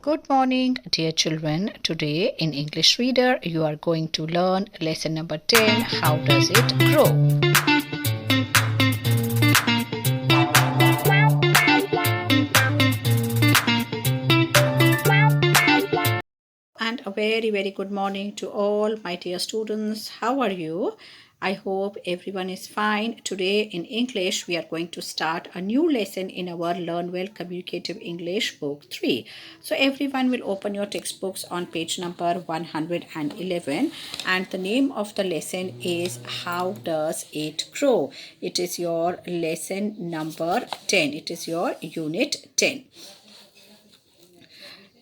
Good morning, dear children. Today in English Reader, you are going to learn lesson number 10, How Does It Grow? And a very good morning to all my dear students. How are you? I hope everyone is fine. Today in English, we are going to start a new lesson in our Learn Well Communicative English Book 3. So everyone will open your textbooks on page number 111, and the name of the lesson is How Does It Grow? It is your lesson number 10. It is your unit 10.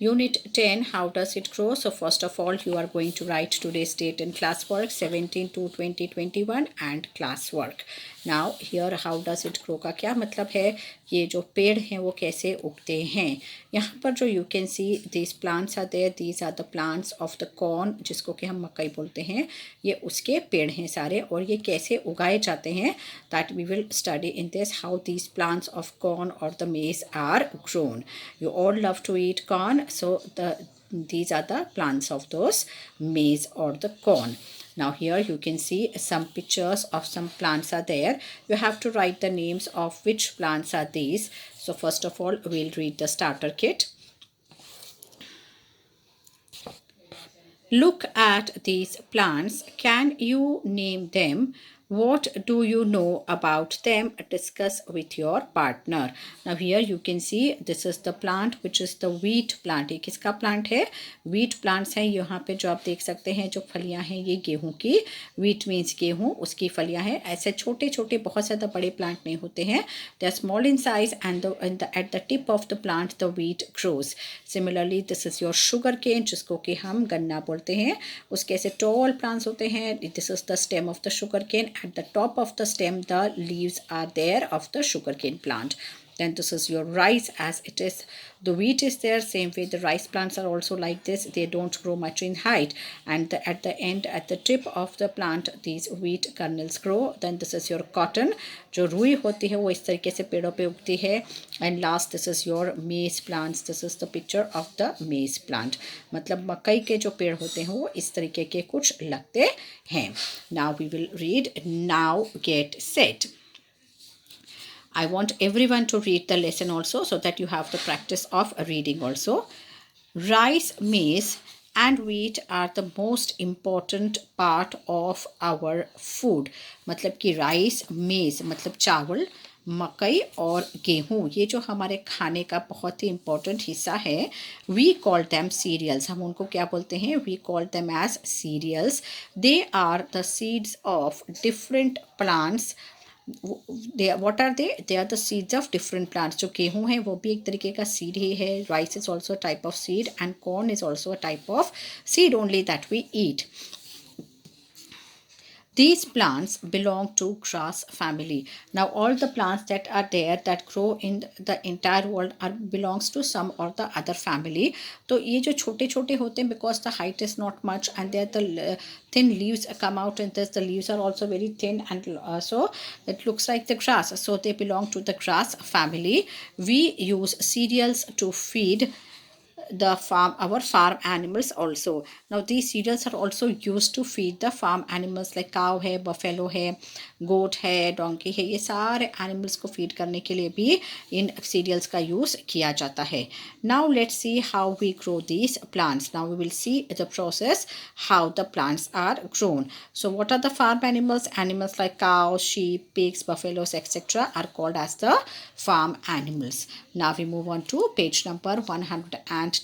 Unit 10, how does it grow? So first of all, you are going to write today's date and classwork 17 to 2021 and classwork. Now here how does it grow का क्या मतलब है, ये जो पेड़ हैं वो कैसे उगते हैं. यहाँ पर जो you can see these plants are there, these are the plants of the corn, जिसको कि हम मकई बोलते हैं. ये उसके पेड़ हैं सारे, और ये कैसे उगाए जाते हैं, that we will study in this, how these plants of corn or the maize are grown. You all love to eat corn, so these are the plants of those maize or the corn. Now here you can see some pictures of some plants are there. You have to write the names of which plants are these. So first of all, we'll read the starter kit. Look at these plants. Can you name them? What do you know about them? Discuss with your partner. Now here you can see this is the plant which is the wheat plant. ये किसका plant है? Wheat plants है. यहाँ पे जो आप देख सकते हैं जो फलियाँ हैं ये गेहूं की. Wheat means गेहूं, उसकी फलियाँ हैं. ऐसे छोटे छोटे बहुत ज़्यादा बड़े plant नहीं होते हैं. They are small in size, and at the tip of the plant the wheat grows. Similarly, this is your sugar cane, जिसको कि हम गन्ना बोलते हैं. उसके ऐसे tall plants होते हैं. This is the stem of the sugar cane. At the top of the stem, the leaves are there of the sugarcane plant. Then this is your rice, as it is the wheat is there, same way the rice plants are also like this. They don't grow much in height, and at the end, at the tip of the plant, these wheat kernels grow. Then this is your cotton, जो रुई होती है वो इस तरीके से पेड़ों पे उगती है. And last, this is your maize plants. This is the picture of the maize plant. मतलब मकई के जो पेड़ होते हैं वो इस तरीके के कुछ लगते हैं. Now we will read. Now get set. I want everyone to read the lesson also, so that you have the practice of reading also. Rice, maize and wheat are the most important part of our food. मतलब कि rice, maize मतलब चावल, मकई और गेहूँ, ये जो हमारे खाने का बहुत ही इम्पोर्टेंट हिस्सा है. We call them cereals. हम उनको क्या बोलते हैं? We call them as cereals. They are the seeds of different plants. what are they are the seeds of different plants. जो गेहूँ है वो भी एक तरीके का seed ही है. Rice is also a type of seed, and corn is also a type of seed only that we eat. These plants belong to grass family. Now all the plants that are there that grow in the entire world belongs to some or the other family. तो ये जो छोटे छोटे होते हैं, because the height is not much and there the thin leaves come out, and thus the leaves are also very thin, and so it looks like the grass. So they belong to the grass family. We use cereals to feed our farm animals also. Now these cereals are also used to feed the farm animals like cow है, buffalo है, goat है, donkey है. ये सारे animals को feed करने के लिए भी इन cereals का use किया जाता है. Now let's see how we grow these plants. Now we will see the process how the plants are grown. So what are the farm animals? Animals like cows, sheep, pigs, buffaloes, etc. are called as the farm animals. Now we move on to page number 112.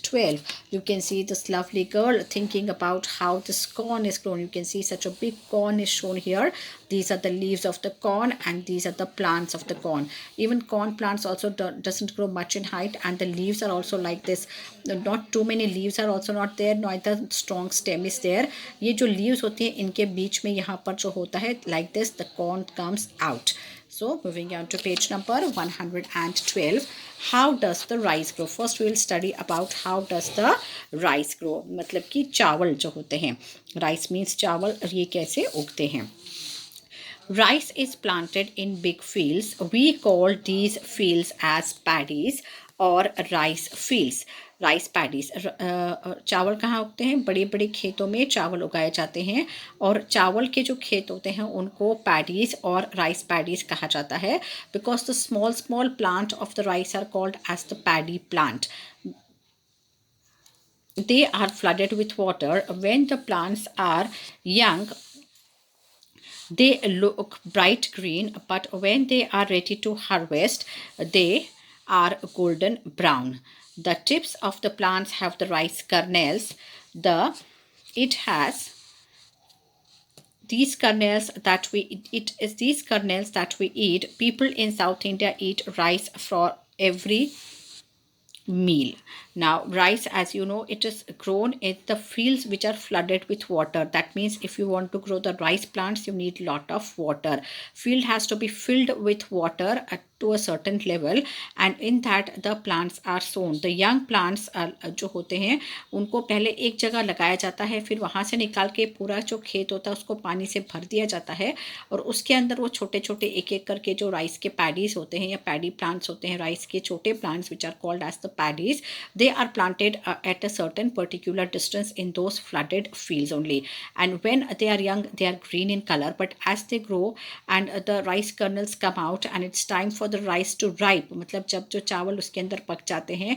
You can see this lovely girl thinking about how this corn is grown. You can see such a big corn is shown here. These are the leaves of the corn, and these are the plants of the corn. Even corn plants also doesn't grow much in height, and the leaves are also like this. Not too many leaves are also not there, neither strong stem is there. ये जो leaves होते हैं इनके बीच में यहाँ पर जो होता है like this, the corn comes out. So moving on to page number 112. How does the rice grow? First we will study about how does the rice grow. मतलब कि चावल जो होते हैं, rice means चावल, ये कैसे उगते हैं. Rice is planted in big fields. We call these fields as paddies. और राइस फील्ड्स, राइस पैडीज। चावल कहाँ उगते हैं? बड़े बड़े खेतों में चावल उगाए जाते हैं, और चावल के जो खेत होते हैं उनको पैडीज और राइस पैडीज कहा जाता है, because the small small plant of the rice are called as the paddy plant. They are flooded with water. When the plants are young, they look bright green, but when they are ready to harvest, they are golden brown. The tips of the plants have the rice kernels. It has these kernels that it is these kernels that we eat. People in South India eat rice for every meal. Now rice, as you know, it is grown in the fields which are flooded with water. That means if you want to grow the rice plants, you need lot of water. Field has to be filled with water to a certain level, and in that the plants are sown. The young plants जो होते हैं उनको पहले एक जगह लगाया जाता है, फिर वहाँ से निकाल के पूरा जो खेत होता है उसको पानी से भर दिया जाता है, और उसके अंदर वो छोटे छोटे एक एक करके जो राइस के पैडीज होते हैं या पैडी प्लांट्स होते हैं, राइस के छोटे plants which are called as the paddies, they are planted at a certain particular distance in those flooded fields only. And when they are young, they are green in color, but as they grow and the rice kernels come out and it's time for the rice to ripe, मतलब जब जो चावल उसके अंदर पक जाते हैं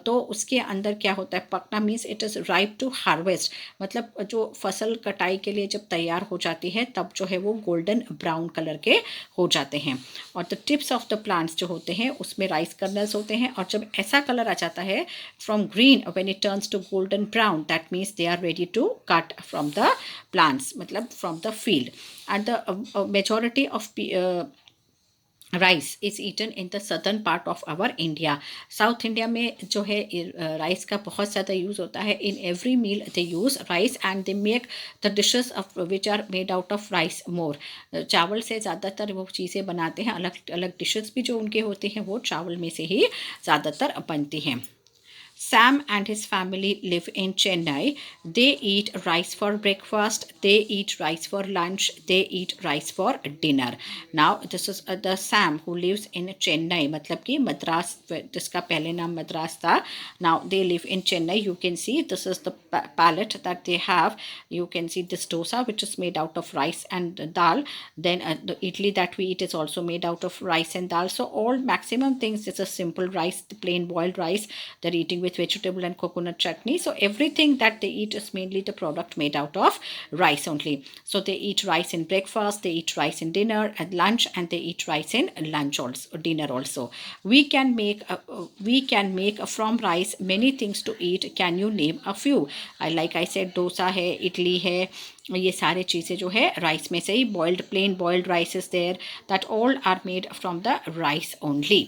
तो उसके अंदर क्या होता है, पकना means it is ripe to harvest, मतलब जो फसल कटाई के लिए जब तैयार हो जाती है तब जो है वो गोल्डन ब्राउन कलर के हो जाते हैं. और the tips of the plants जो होते हैं उसमें राइस कर्नल्स होते हैं, और जब ऐसा कलर आ जाता है from green when it turns to golden brown, that means they are ready to cut from the plants, मतलब from the field. And the majority of rice is eaten in the southern part of our India. South India में जो है rice का बहुत ज़्यादा use होता है. In every meal they use rice and they make the dishes of which are made out of rice more. चावल से ज़्यादातर वो चीज़ें बनाते हैं, अलग अलग डिशेस भी जो उनके होते हैं वो चावल में से ही ज़्यादातर बनती हैं. Sam and his family live in Chennai. They eat rice for breakfast, they eat rice for lunch, they eat rice for dinner. Now this is the Sam who lives in Chennai, मतलब कि मद्रास, जिसका पहले नाम मद्रास था. Now they live in Chennai. You can see this is the palette that they have. You can see this dosa which is made out of rice and dal. Then the idli that we eat is also made out of rice and dal. So all maximum things is a simple rice, the plain boiled rice. They're eating with vegetable and coconut chutney. So everything that they eat is mainly the product made out of rice only. So they eat rice in breakfast, they eat rice in dinner and lunch, and they eat rice in lunch also, dinner also. We can make from rice many things to eat. Can you name a few? Like I said, dosa है, idli है, ये सारे चीज़ें जो है rice में से ही, boiled plain boiled rice is there, that all are made from the rice only.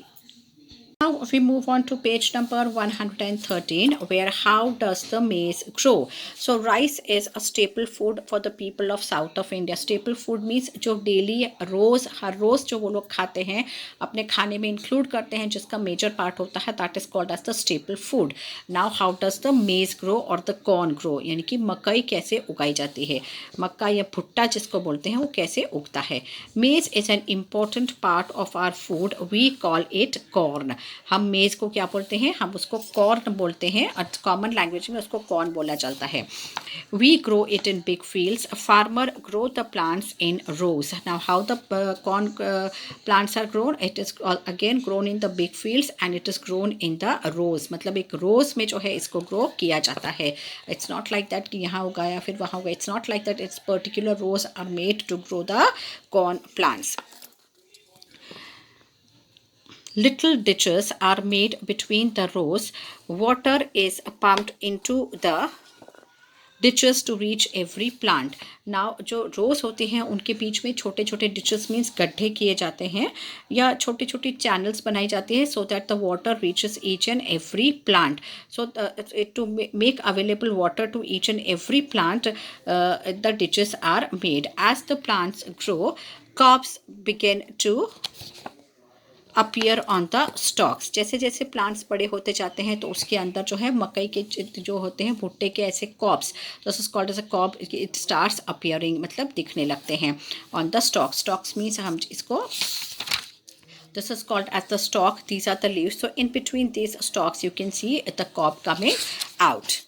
Now we move on to page number 113, where how does the maize grow? So rice is a staple food for the people of South of India. Staple food means जो daily रोज़ हर रोज़ जो वो लोग खाते हैं, अपने खाने में include करते हैं, जिसका major part होता है, that is called as the staple food. Now how does the maize grow or the corn grow? यानी कि मकई कैसे उगाई जाती है, मक्का या भुट्टा जिसको बोलते हैं वो कैसे उगता है. Maize is an important part of our food. We call it corn. हम मेज़ को क्या बोलते हैं, हम उसको कॉर्न बोलते हैं, और कॉमन लैंग्वेज में उसको कॉर्न बोला चलता है. We grow it in big fields. Farmer grow the plants in rows. Now how the corn plants are grown, it is again grown in the big fields and it is grown in the rows, मतलब एक रोज में जो है इसको grow किया जाता है. It's not like that कि यहाँ उगाया फिर वहाँ उगाया. It's not like that. It's particular rows are made to grow the corn plants. Little ditches are made between the rows. Water is pumped into the ditches to reach every plant. Now जो रोज होते हैं उनके बीच में छोटे छोटे ditches means गड्ढे किए जाते हैं या छोटी छोटी channels बनाई जाती है, so that the water reaches each and every plant. So to make available water to each and every plant, the ditches are made. As the plants grow, cobs begin to appear on the stocks. जैसे जैसे plants बड़े होते जाते हैं तो उसके अंदर जो है मकई के जो होते हैं भुट्टे के ऐसे cobs, this is called as a cob, it starts appearing, मतलब दिखने लगते हैं on the stalks. Stalks means हम इसको This is called as the stalk. These are the leaves. So in between these stalks, you can see the cob coming out.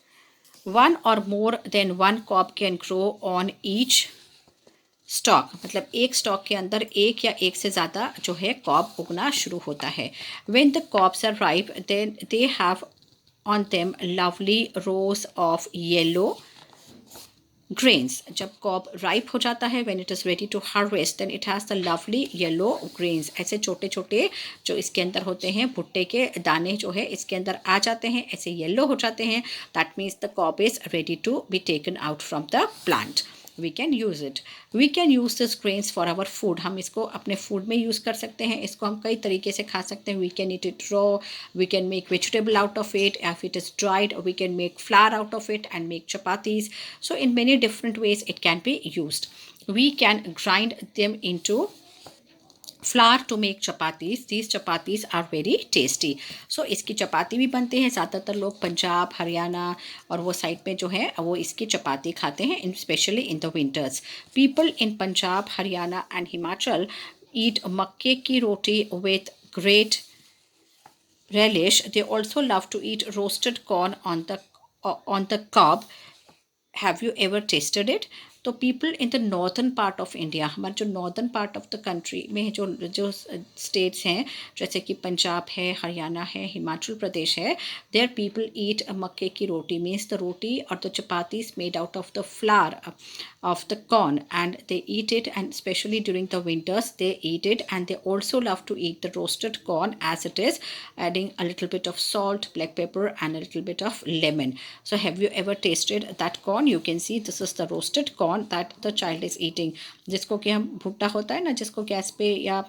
One or more than one cob can grow on each stock, मतलब एक stock के अंदर एक या एक से ज़्यादा जो है कॉब उगना शुरू होता है. When the cobs are ripe then they have on them lovely rows of yellow grains. जब कॉब राइप हो जाता है, when it is ready to harvest, then it has the lovely yellow grains. ऐसे छोटे छोटे जो इसके अंदर होते हैं भुट्टे के दाने जो है इसके अंदर आ जाते हैं, ऐसे येलो हो जाते हैं. That means the cob is ready to be taken out from the plant. We can use it. We can use this grains for our food. हम इसको अपने फूड में यूज़ कर सकते हैं. इसको हम कई तरीके से खा सकते हैं. We can eat it raw. We can make vegetable out of it. If it is dried, we can make flour out of it and make chapatis. So in many different ways it can be used. We can grind them into flour to make chapatis. These chapatis are very tasty. So इसकी चपाती भी बनते हैं. ज़्यादातर लोग पंजाब, हरियाणा और वो side में जो है वो इसकी चपाती खाते हैं, specially in the winters. People in Punjab, Haryana and Himachal eat makke ki roti with great relish. They also love to eat roasted corn on the cob. Have you ever tasted it? तो people in the northern part of India, हमारे जो northern part of the country में जो जो states हैं जैसे कि पंजाब है, हरियाणा है, हिमाचल प्रदेश है, there people eat makke ki roti. Means the roti और the chapatis made out of the flower of the corn, and they eat it, and especially during the winters they eat it. And they also love to eat the roasted corn as it is, adding a little bit of salt, black pepper and a little bit of lemon. So have you ever tasted that corn? You can see this is the roasted corn that the child is eating. जिसको कि हम भुट्टा होता है ना, जिसको gas पे या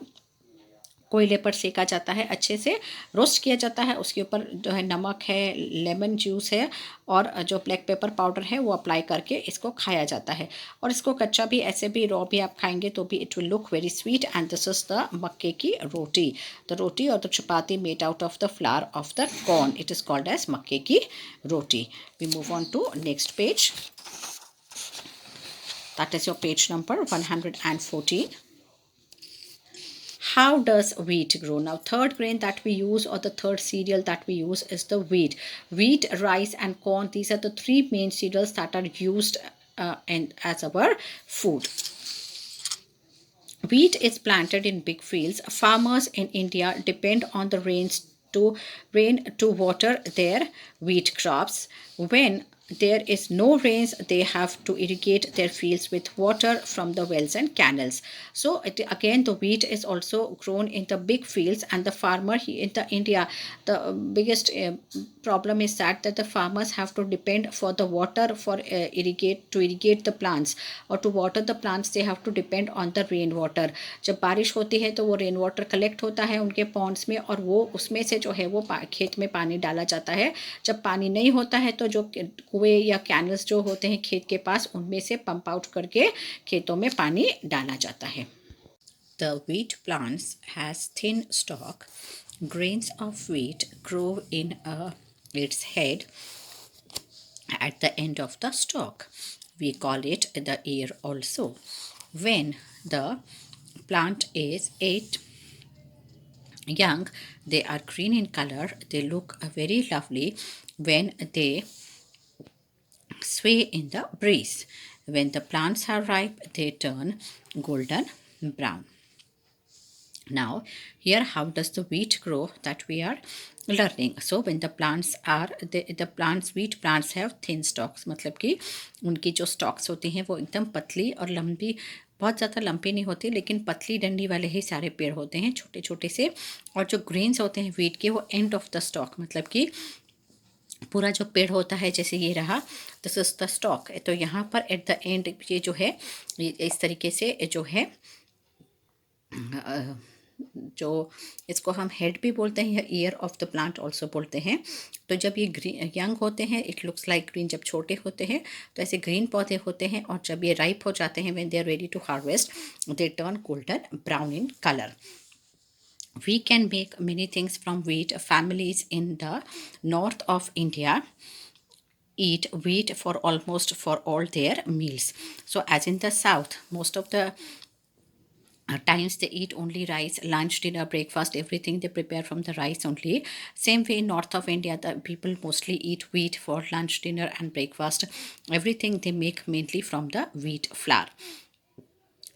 कोयले पर सेका जाता है, अच्छे से रोस्ट किया जाता है, उसके ऊपर जो है नमक है, लेमन जूस है और जो ब्लैक पेपर पाउडर है वो अप्लाई करके इसको खाया जाता है. और इसको कच्चा भी, ऐसे भी, रॉ भी आप खाएंगे तो भी it will look very sweet. And this is the makke ki roti, the roti और the chapati made out of the flour of the corn. It is called as makke ki roti. We move on to next page. That is your page number 114. How does wheat grow? Now, third grain that we use, or the third cereal that we use, is the wheat. Wheat, rice and corn, these are the three main cereals that are used as our food. Wheat is planted in big fields. Farmers in India depend on the rain to water their wheat crops. When there is no rains, they have to irrigate their fields with water from the wells and canals. So again, the wheat is also grown in the big fields, and the farmer in the India, the biggest problem is that the farmers have to depend for the water for irrigate the plants, or to water the plants they have to depend on the rain water. जब बारिश होती है तो वो rain water collect होता है उनके Pond's में, और वो उसमें से जो है वो खेत में पानी डाला जाता है. जब पानी नहीं होता है तो जो कुएं या कैनल्स जो होते हैं खेत के पास, उनमें से पंप आउट करके खेतों में पानी डाला जाता है. The wheat plants has thin stalk. Grains of wheat grow in its head at the end of the stalk. We call it the ear also. When the plant is 8 young, they are green in color. They look very lovely when they sway in the breeze. When the plants are ripe, they turn golden brown. Now, here how does the wheat grow that we are learning. So when the plants are wheat plants have thin stalks, मतलब कि उनकी जो stalks होती हैं वो एकदम पतली और लंबी, बहुत ज़्यादा लंबी नहीं होती लेकिन पतली डंडी वाले ही सारे पेड़ होते हैं छोटे छोटे से. और जो ग्रेन्स होते हैं wheat के वो एंड ऑफ द स्टॉक, मतलब कि पूरा जो पेड़ होता है, जैसे ये रहा दिस इज द स्टॉक, तो यहाँ पर एट द एंड ये जो है इस तरीके से जो है जो इसको हम हेड भी बोलते हैं या year of the plant also बोलते हैं. तो जब ये ग्रीन यंग होते हैं, इट लुक्स लाइक ग्रीन, जब छोटे होते हैं तो ऐसे ग्रीन पौधे होते हैं, और जब ये राइप हो जाते हैं when they are ready to harvest, they turn golden brown in colour. We can make many things from wheat. Families in the north of India eat wheat for almost for all their meals. So as in the south, most of the Times they eat only rice, lunch, dinner, breakfast, everything they prepare from the rice only. Same way in north of India, the people mostly eat wheat for lunch, dinner and breakfast. Everything they make mainly from the wheat flour.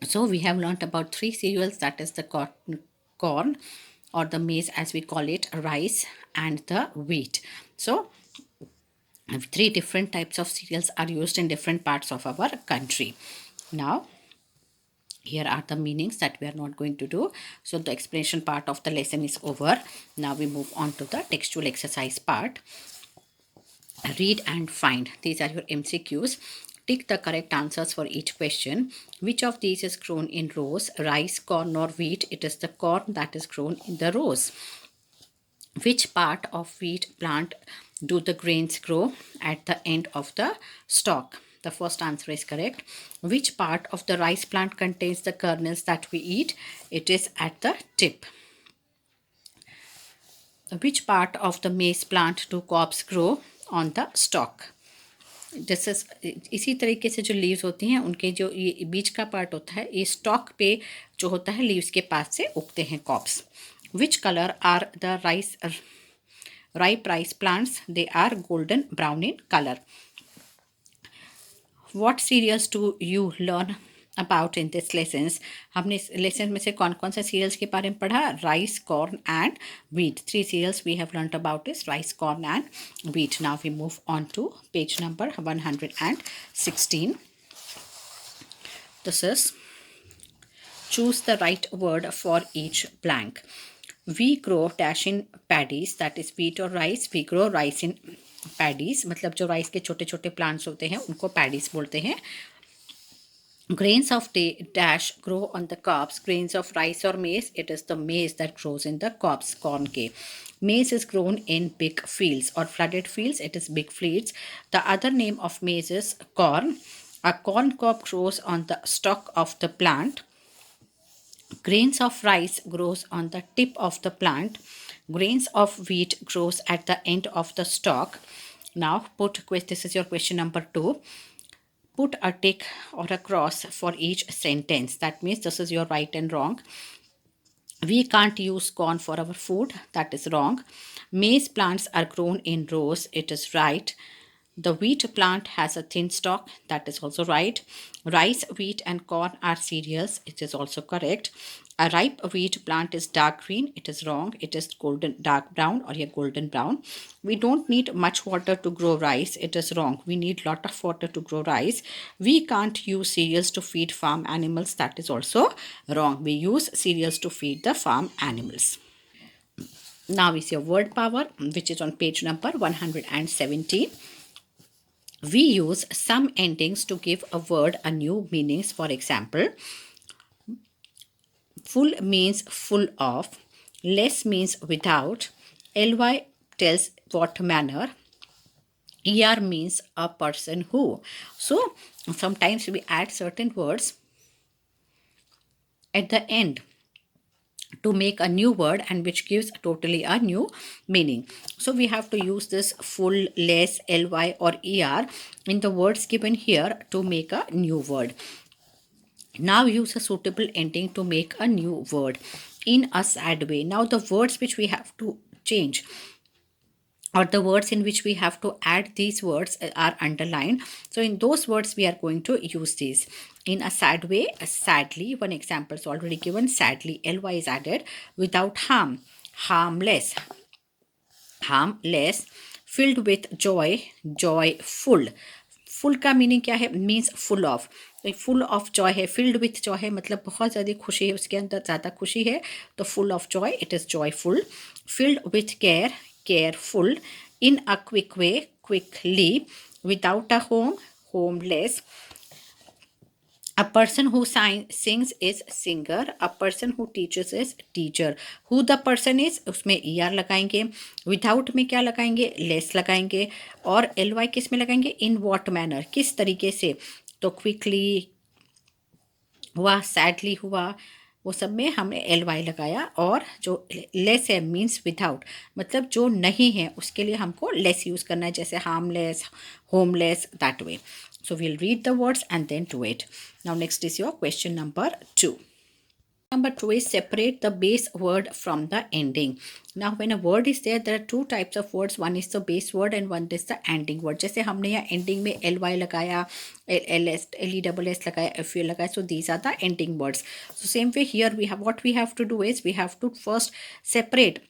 So we have learnt about three cereals, that is the corn or the maize as we call it, rice and the wheat. So three different types of cereals are used in different parts of our country. Now here are the meanings that we are not going to do. So the explanation part of the lesson is over. Now we move on to the textual exercise part. Read and find. These are your MCQs. Tick the correct answers for each question. Which of these is grown in rows? Rice, corn or wheat? It is the corn that is grown in the rows. Which part of wheat plant do the grains grow? At the end of the stalk. The first answer is correct. Which part of the rice plant contains the kernels that we eat? It is at the tip. Which part of the maize plant do cobs grow? On the stalk. जैसे इसी तरीके से जो leaves होती हैं उनके जो ये बीच का पार्ट होता है, ये स्टॉक पे जो होता है लीव्स के पास से उगते हैं cobs. Which colour are the rice ripe rice plants? They are golden brown in color. What cereals do you learn about in this lessons? हमने इस लेसन में से कौन कौन से सीरियल्स के बारे में पढ़ा? Rice, corn and wheat. Three cereals we have learnt about is rice, corn and wheat. Now we move on to page number 116. This is choose the right word for each blank. We grow dash in paddies, that is wheat or rice. We grow rice in paddies, मतलब जो rice के छोटे छोटे plants होते हैं उनको paddies बोलते हैं. Grains of dash grow on the cobs. Grains of rice or maize, it is the maize that grows in the cobs, corn के. Maize is grown in big fields or flooded fields, it is big fields. The other name of maize is corn. A corn cob grows on the stalk of the plant. Grains of rice grows on the tip of the plant. Grains of wheat grows at the end of the stalk. Now this is your question number 2. Put a tick or a cross for each sentence. That means this is your right and wrong. We can't use corn for our food. That is wrong. Maize plants are grown in rows. It is right. The wheat plant has a thin stalk. That is also right. Rice, wheat and corn are cereals. It is also correct. A ripe wheat plant is dark green. It is wrong. It is golden dark brown or a golden brown. We don't need much water to grow rice. It is wrong. We need lot of water to grow rice. We can't use cereals to feed farm animals. That is also wrong. We use cereals to feed the farm animals. Now is your word power, which is on page number 117. We use some endings to give a word a new meanings. For example, full means full of, less means without, ly tells what manner, er means a person who. So sometimes we add certain words at the end to make a new word and which gives totally a new meaning. So we have to use this full, less, ly or er in the words given here to make a new word. Now use a suitable ending to make a new word in a sad way. Now the words which we have to change or the words in which we have to add these words are underlined. So in those words we are going to use these. In a sad way, sadly, one example is already given, sadly, ly is added. Without harm, harmless, harmless. Filled with joy, joyful. Full का meaning क्या है? Means full of. तो full of Joy है, filled with Joy है, मतलब बहुत ज़्यादा खुशी है, उसके अंदर ज़्यादा खुशी है, तो full of Joy, it is joyful. Filled with care, careful. In a quick way, quickly. Without a home, homeless. A person who sings is singer. A person who teaches is teacher. Who the person is, उसमें er लगाएंगे. Without में क्या लगाएंगे? less लगाएंगे. और ly किस में लगाएंगे? in what manner, किस तरीके से. तो quickly हुआ, sadly हुआ, वो सब में हमने ly लगाया. और जो less है मीन्स without, मतलब जो नहीं है उसके लिए हमको less यूज़ करना है, जैसे harmless, homeless, that way. So we'll read the words and then do it. Now next is your question number 2. Number 2 is separate the base word from the ending. Now when a word is there, there are two types of words. One is the base word and one is the ending word. जैसे हमने यहाँ ending में ly लगाया, ls, les लगाया, ful लगाया. So these are the ending words. So same way here we have, what we have to do is we have to first separate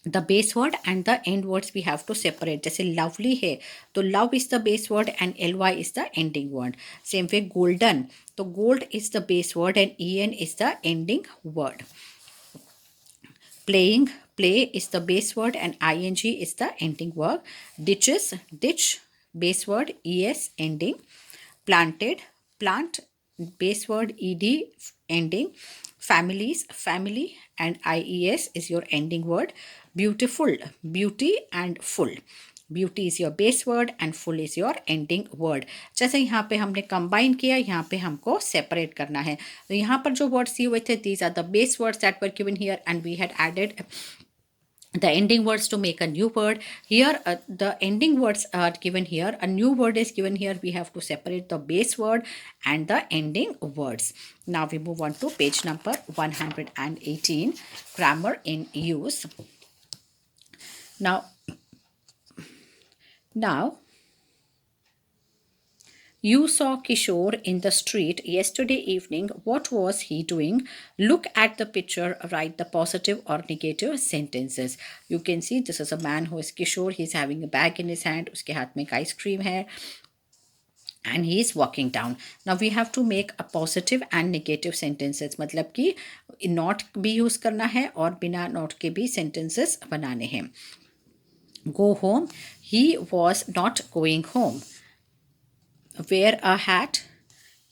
the base word and the end words. We have to separate. जैसे lovely है तो love is the base word and ly is the ending word. Same way golden, so gold is the base word and en is the ending word. Playing, play is the base word and ing is the ending word. Ditches, ditch, base word, es ending. Planted, plant, base word, ed ending. Families, family and ies is your ending word. Beautiful, beauty and full. Beauty is your base word and full is your ending word. जैसे यहाँ पे हमने combine किया, यहाँ पे हमको separate करना है. तो यहाँ पर जो वर्ड्स दिए हुए थे, these are the base words that were given here and we had added the ending words to make a new word. Here the ending words are given here, a new word is given here. We have to separate the base word and the ending words. Now we move on to page number 118, grammar in use. Now you saw Kishore in the street yesterday evening. What was he doing? Look at the picture, write the positive or negative sentences. You can see this is a man who is Kishore. He is having a bag in his hand. Uske haath mein ek ice cream hai and he is walking down. Now we have to make a positive and negative sentences. मतलब कि not भी use करना है और बिना not के भी sentences बनाने हैं. Go home. He was not going home. Wear a hat.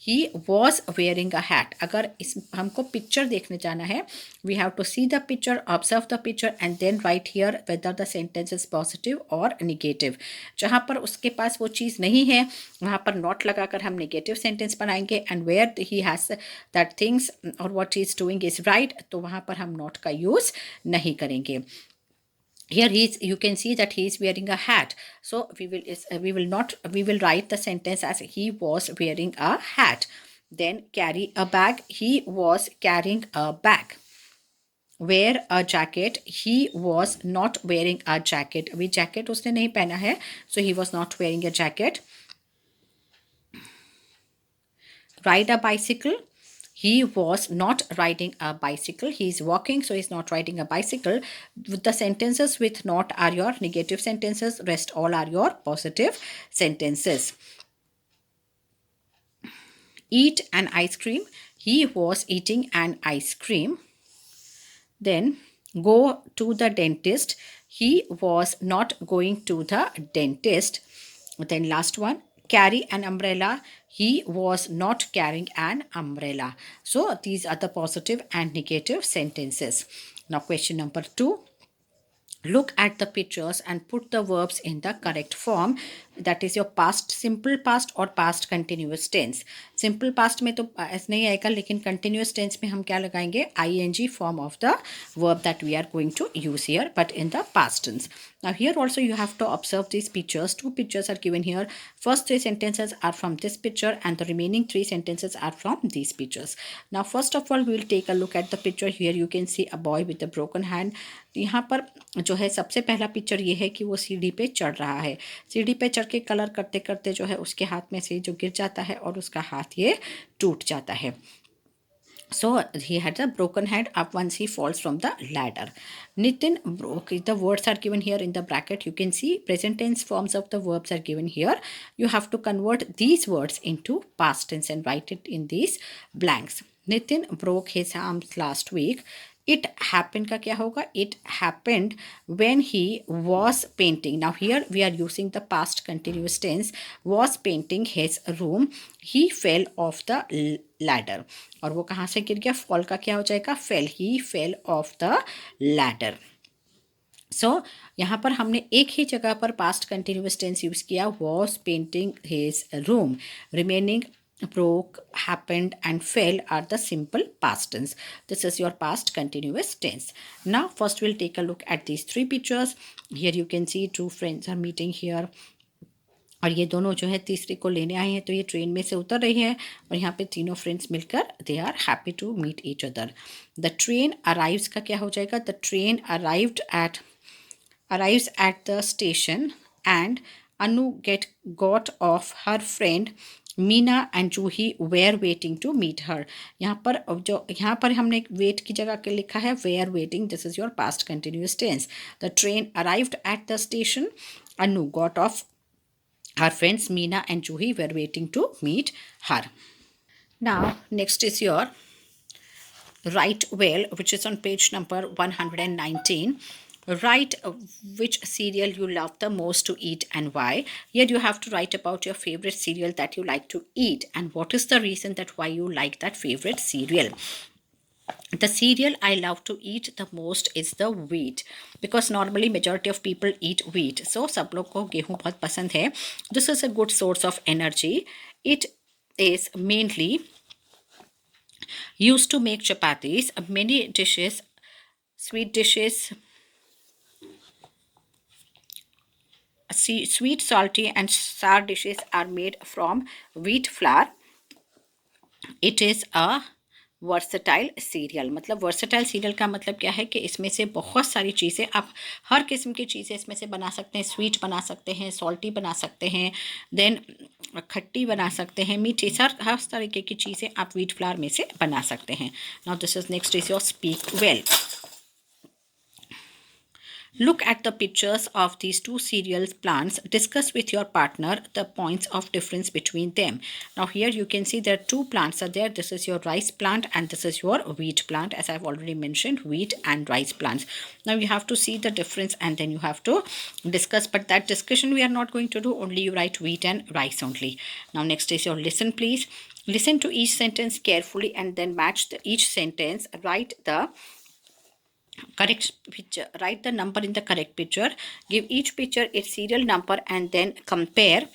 He was wearing a hat. अगर इस हमको पिक्चर देखने जाना है, we have to see the picture, observe the picture and then write here whether the sentence is positive or negative. जहाँ पर उसके पास वो चीज़ नहीं है, वहाँ पर not लगाकर हम negative sentence बनाएंगे. And where he has that things or what he is doing is right, तो वहाँ पर हम not का use नहीं करेंगे. Here you can see that he is wearing a hat. So we will write the sentence as he was wearing a hat. Then carry a bag. He was carrying a bag. Wear a jacket. He was not wearing a jacket. अभी jacket उसने नहीं पहना है, so he was not wearing a jacket. Ride a bicycle. He was not riding a bicycle. He is walking, so he is not riding a bicycle. The sentences with not are your negative sentences. Rest all are your positive sentences. Eat an ice cream. He was eating an ice cream. Then go to the dentist. He was not going to the dentist. Then last one. Carry an umbrella. He was not carrying an umbrella. So these are the positive and negative sentences. Now question number 2. Look at the pictures and put the verbs in the correct form. That is your past simple past or past continuous tense. Simple past में तो ऐसा नहीं आएगा, लेकिन continuous tense में हम क्या लगाएंगे? ing form of the verb that we are going to use here, but in the past tense. Now here also you have to observe these pictures. 2 pictures are given here. First 3 sentences are from this picture and the remaining 3 sentences are from these pictures. Now first of all we will take a look at the picture. Here you can see a boy with a broken hand. यहाँ पर जो है सबसे पहला picture ये है कि वो सीढ़ी पे चढ़ रहा है. सीढ़ी पे चढ़ के कलर करते करते जो है उसके हाथ में से जो गिर जाता है और उसका हाथ ये टूट जाता है. So he had a broken hand up once he falls from the ladder. Nitin broke. The words are given here in the bracket. You can see present tense forms of the verbs are given here. You have to convert these words into past tense and write it in these blanks. Nitin broke his arms last week. It happened का क्या होगा? It happened when he was painting. Now here we are using the past continuous tense. Was painting his room. He fell off the ladder. और वो कहाँ से गिर गया? Fall का क्या हो जाएगा? Fell. He fell off the ladder. So यहाँ पर हमने एक ही जगह पर past continuous tense यूज़ किया. Was painting his room. Remaining broke, happened and fell are the simple past tense. This is your past continuous tense. Now first we'll take a look at these 3 pictures. Here you can see 2 friends are meeting here. और ये दोनों जो है तीसरे को लेने आए हैं, तो ये ट्रेन में से उतर रही है और यहाँ पे तीनों फ्रेंड्स मिलकर they are happy to meet each other. The train arrives का क्या हो जाएगा, the train arrives at the station and Anu got off. Her friend Meena and Juhi were waiting to meet her. यहाँ पर हमने वेट की जगह के लिखा है were waiting, this is your past continuous tense. The train arrived at the station, Anu got off, her friends Meena and Juhi were waiting to meet her. Now next is your write well, which is on page number 119. Write which cereal you love the most to eat and why. Here you have to write about your favorite cereal that you like to eat and what is the reason that why you like that favorite cereal. The cereal I love to eat the most is the wheat, because normally majority of people eat wheat. So सब लोग को गेहूँ बहुत पसंद है. This is a good source of energy. It is mainly used to make chapatis. Many dishes, sweet dishes, sweet, salty and sour dishes are made from wheat flour. It is a versatile serial. मतलब versatile serial का मतलब क्या है कि इसमें से बहुत सारी चीज़ें, आप हर किस्म की चीज़ें इसमें से बना सकते हैं। स्वीट बना सकते हैं, सॉल्टी बना सकते हैं, देन खट्टी बना सकते हैं, मीठी, हर तरीके की चीज़ें आप व्हीट फ्लावर में से बना सकते हैं। Now this is next is your speak well. Look at the pictures of these two cereal plants. Discuss with your partner the points of difference between them. Now here you can see there are two plants are there. This is your rice plant and this is your wheat plant. As I've already mentioned, wheat and rice plants. Now you have to see the difference and then you have to discuss. But that discussion we are not going to do. Only you write wheat and rice only. Now next is your listen please. Listen to each sentence carefully and then match each sentence. Write the correct picture, write the number in the correct picture, give each picture its serial number and then compare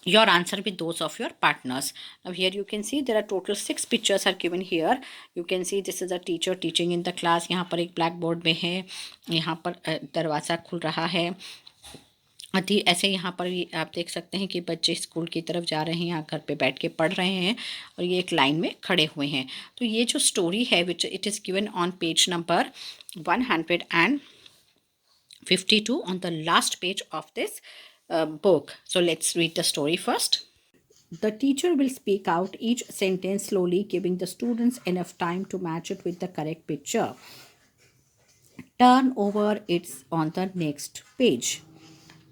your answer with those of your partners. Now here you can see there are total 6 pictures are given here. You can see this is a teacher teaching in the class. यहाँ पर एक black board में है, यहाँ पर दरवाज़ा खुल रहा है। ऐसे यहाँ पर आप देख सकते हैं कि बच्चे स्कूल की तरफ जा रहे हैं या घर पे बैठ के पढ़ रहे हैं और ये एक लाइन में खड़े हुए हैं। तो ये जो स्टोरी है which it is given on page number 152 on the last page of this book. So let's read the story first. The teacher will speak out each sentence slowly, giving the students enough time to match it with the correct picture. Turn over it's on the next page.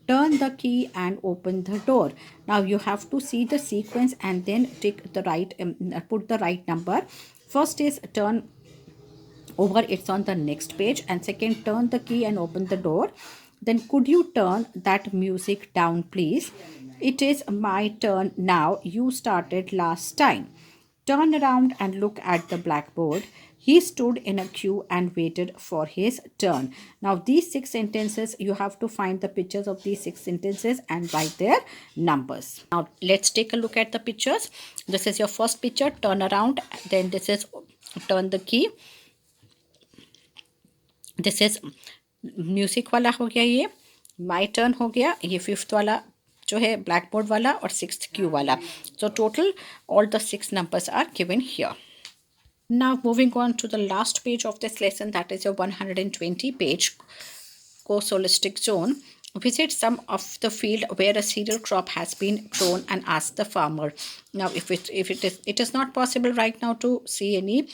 Turn the key and open the door. Now you have to see the sequence and then tick the right, put the right number. First is turn over, it's on the next page, and second, turn the key and open the door. Then could you turn that music down please? It is my turn now, you started last time. Turn around and look at the blackboard. He stood in a queue and waited for his turn. Now these 6 sentences, you have to find the pictures of these 6 sentences and write their numbers. Now let's take a look at the pictures. This is your first picture, turn around. Then this is turn the key. This is music वाला हो गया, ये my turn हो गया, ये 5th वाला जो है ब्लैक बोर्ड वाला और 6th क्यू वाला. So total all the 6 numbers are given here. Now moving on to the last page of this lesson, that is your 120 page co-solistic zone. Visit some of the field where a cereal crop has been grown and ask the farmer. Now if it is not possible right now to see any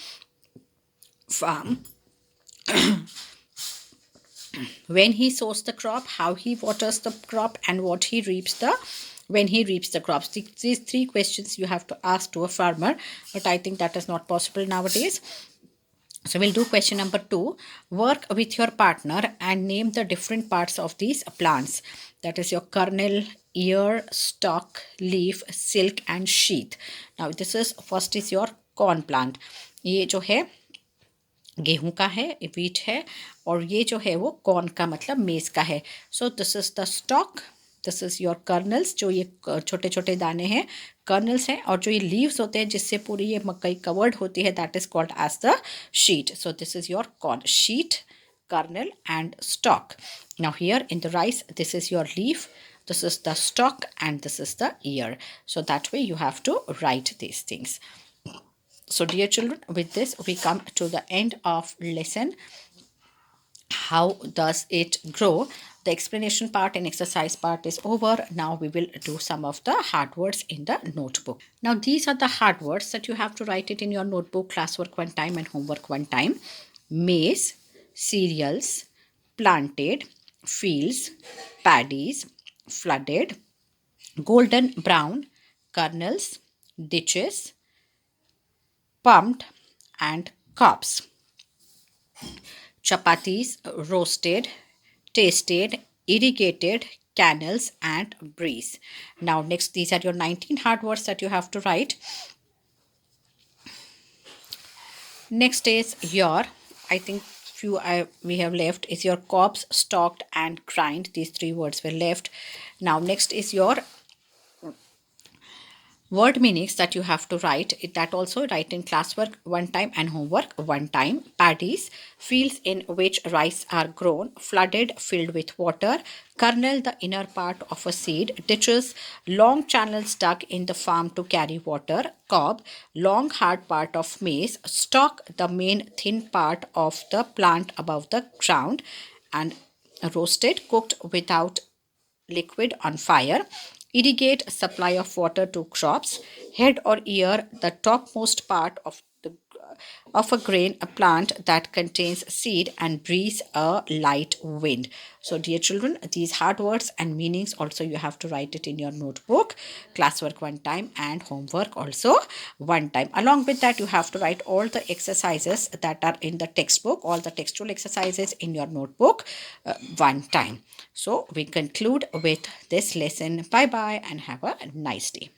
farm, when he sows the crop, how he waters the crop, and what he reaps when he reaps the crops. These 3 questions you have to ask to a farmer, but I think that is not possible nowadays. So we'll do question number 2. Work with your partner and name the different parts of these plants. That is your kernel, ear, stalk, leaf, silk and sheath. Now this is first is your corn plant. ये जो है गेहूं का है, wheat है, और ये जो है वो कॉर्न का मतलब मेज़ का है. सो this is the stock, this is your colonel's, जो ये छोटे छोटे दाने हैं कर्नल्स हैं, और जो ये लीव्स होते हैं जिससे पूरी ये मकई कवर्ड होती है, that is called as the sheath. So this is your corn, sheath, kernel and stalk. Now here in the rice, this is your leaf, this is the stalk, and this is the ear. So that way you have to write these things. So dear children, with this we come to the end of lesson how does it grow. The explanation part and exercise part is over. Now we will do some of the hard words in the notebook. Now these are the hard words that you have to write it in your notebook. Classwork one time and homework one time. Maize, cereals, planted, fields, paddies, flooded, golden brown, kernels, ditches, pumped, and cobs. Chapatis, roasted, tasted, irrigated, canals, and breeze. Now next, these are your 19 hard words that you have to write. Next is your, I think we have left is your cobs, stalked, and grind. These three words were left. Now next is your word meanings that you have to write. That also write in classwork one time and homework one time. Paddies, fields in which rice are grown. Flooded, filled with water. Kernel, the inner part of a seed. Ditches, long channels dug in the farm to carry water. Cob, long hard part of maize. Stalk, the main thin part of the plant above the ground. And roasted, cooked without liquid on fire. Irrigate, supply of water to crops. Head or ear, the topmost part of a grain, a plant that contains seed, and breeze, a light wind. So dear children, these hard words and meanings also you have to write it in your notebook. Classwork one time and homework also one time. Along with that, you have to write all the exercises that are in the textbook, all the textual exercises in your notebook one time. So we conclude with this lesson. Bye bye and have a nice day.